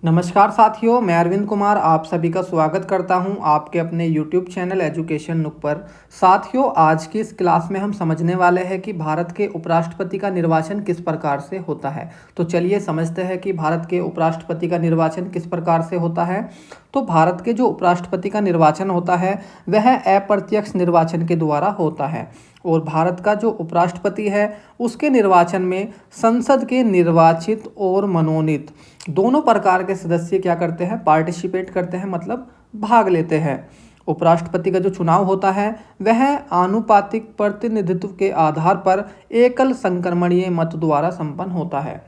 नमस्कार साथियों, मैं अरविंद कुमार आप सभी का स्वागत करता हूं आपके अपने YouTube चैनल एजुकेशन नुक पर। साथियों, आज की इस क्लास में हम समझने वाले हैं कि भारत के उपराष्ट्रपति का निर्वाचन किस प्रकार से होता है। तो चलिए समझते हैं कि भारत के उपराष्ट्रपति का निर्वाचन किस प्रकार से होता है। तो भारत के जो उपराष्ट्रपति का निर्वाचन होता है वह अप्रत्यक्ष निर्वाचन के द्वारा होता है और भारत का जो उपराष्ट्रपति है उसके निर्वाचन में संसद के निर्वाचित और मनोनीत दोनों प्रकार के सदस्य क्या करते हैं, पार्टिसिपेट करते हैं, मतलब भाग लेते हैं। उपराष्ट्रपति का जो चुनाव होता है वह आनुपातिक प्रतिनिधित्व के आधार पर एकल संक्रमणीय मत द्वारा संपन्न होता है।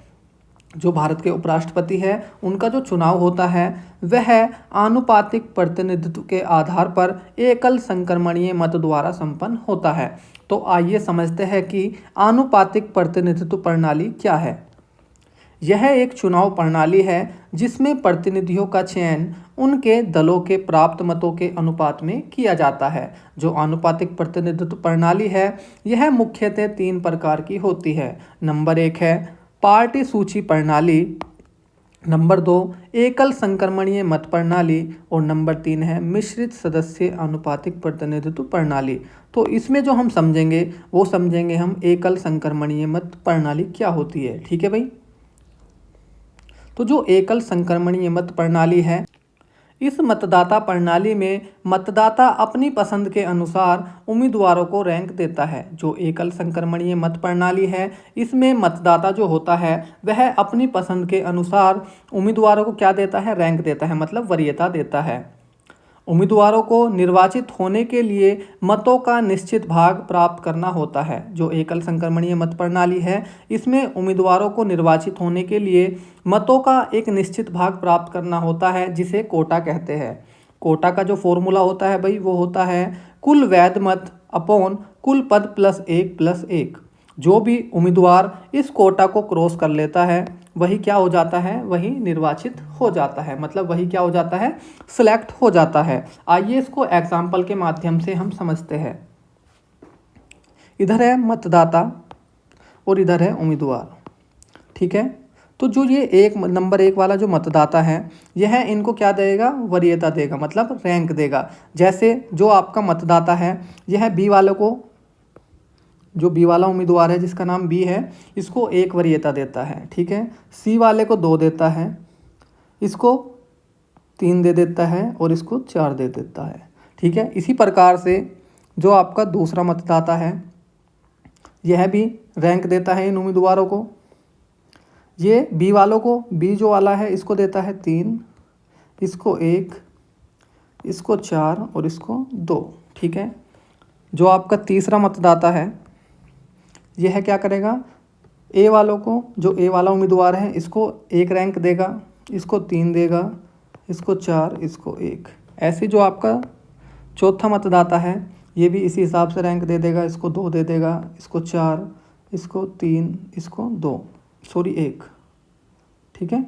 जो भारत के उपराष्ट्रपति है उनका जो चुनाव होता है वह आनुपातिक प्रतिनिधित्व के आधार पर एकल संक्रमणीय मत द्वारा संपन्न होता है। तो आइए समझते हैं कि आनुपातिक प्रतिनिधित्व प्रणाली क्या है। यह एक चुनाव प्रणाली है जिसमें प्रतिनिधियों का चयन उनके दलों के प्राप्त मतों के अनुपात में किया जाता है। जो आनुपातिक प्रतिनिधित्व प्रणाली है यह मुख्यतः 3 प्रकार की होती है। नंबर 1 है पार्टी सूची प्रणाली, नंबर 2 एकल संक्रमणीय मत प्रणाली और नंबर 3 है मिश्रित सदस्य आनुपातिक प्रतिनिधित्व प्रणाली। तो इसमें जो हम समझेंगे वो समझेंगे हम एकल संक्रमणीय मत प्रणाली क्या होती है। ठीक है भाई। तो जो एकल संक्रमणीय मत प्रणाली है, इस मतदाता प्रणाली में मतदाता अपनी पसंद के अनुसार उम्मीदवारों को रैंक देता है। जो एकल संक्रमणीय मत प्रणाली है इसमें मतदाता जो होता है वह अपनी पसंद के अनुसार उम्मीदवारों को क्या देता है, रैंक देता है, मतलब वरीयता देता है। उम्मीदवारों को निर्वाचित होने के लिए मतों का निश्चित भाग प्राप्त करना होता है। जो एकल संक्रमणीय मत प्रणाली है इसमें उम्मीदवारों को निर्वाचित होने के लिए मतों का एक निश्चित भाग प्राप्त करना होता है जिसे कोटा कहते हैं। कोटा का जो फॉर्मूला होता है भाई वो होता है कुल वैध मत अपॉन कुल पद +1+1। जो भी उम्मीदवार इस कोटा को क्रॉस कर लेता है वही क्या हो जाता है, वही निर्वाचित हो जाता है, मतलब वही क्या हो जाता है, सिलेक्ट हो जाता है। आइए इसको एग्जाम्पल के माध्यम से हम समझते हैं। इधर है मतदाता और इधर है उम्मीदवार। ठीक है। तो जो ये नंबर 1 वाला जो मतदाता है यह इनको क्या देगा, वरीयता देगा, मतलब रैंक देगा। जैसे जो आपका मतदाता है यह बी वालों को, जो बी वाला उम्मीदवार है जिसका नाम बी है इसको 1 वरीयता देता है। ठीक है। सी वाले को 2 देता है, इसको 3 दे देता है और इसको 4 दे देता है। ठीक है। इसी प्रकार से जो आपका दूसरा मतदाता है यह भी रैंक देता है इन उम्मीदवारों को। ये बी वालों को, बी जो वाला है इसको देता है 3, इसको 1, इसको 4 और इसको 2। ठीक है। जो आपका तीसरा मतदाता है यह क्या करेगा, ए वालों को, जो ए वाला उम्मीदवार है इसको 1 रैंक देगा, इसको 3 देगा, इसको 4, इसको 1। ऐसे जो आपका चौथा मतदाता है ये भी इसी हिसाब से रैंक दे देगा, इसको 2 दे देगा, इसको 4, इसको 3, इसको 1। ठीक है।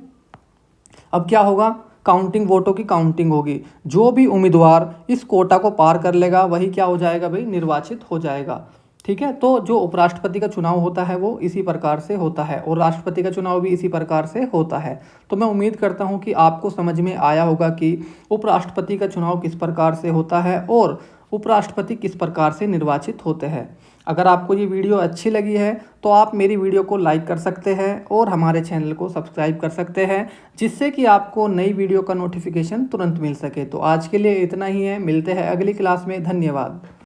अब क्या होगा, काउंटिंग, वोटों की काउंटिंग होगी। जो भी उम्मीदवार इस कोटा को पार कर लेगा वही क्या हो जाएगा भाई, निर्वाचित हो जाएगा। ठीक है। तो जो उपराष्ट्रपति का चुनाव होता है वो इसी प्रकार से होता है और राष्ट्रपति का चुनाव भी इसी प्रकार से होता है। तो मैं उम्मीद करता हूं कि आपको समझ में आया होगा कि उपराष्ट्रपति का चुनाव किस प्रकार से होता है और उपराष्ट्रपति किस प्रकार से निर्वाचित होते हैं। अगर आपको ये वीडियो अच्छी लगी है तो आप मेरी वीडियो को लाइक कर सकते हैं और हमारे चैनल को सब्सक्राइब कर सकते हैं, जिससे कि आपको नई वीडियो का नोटिफिकेशन तुरंत मिल सके। तो आज के लिए इतना ही है, मिलते हैं अगली क्लास में। धन्यवाद।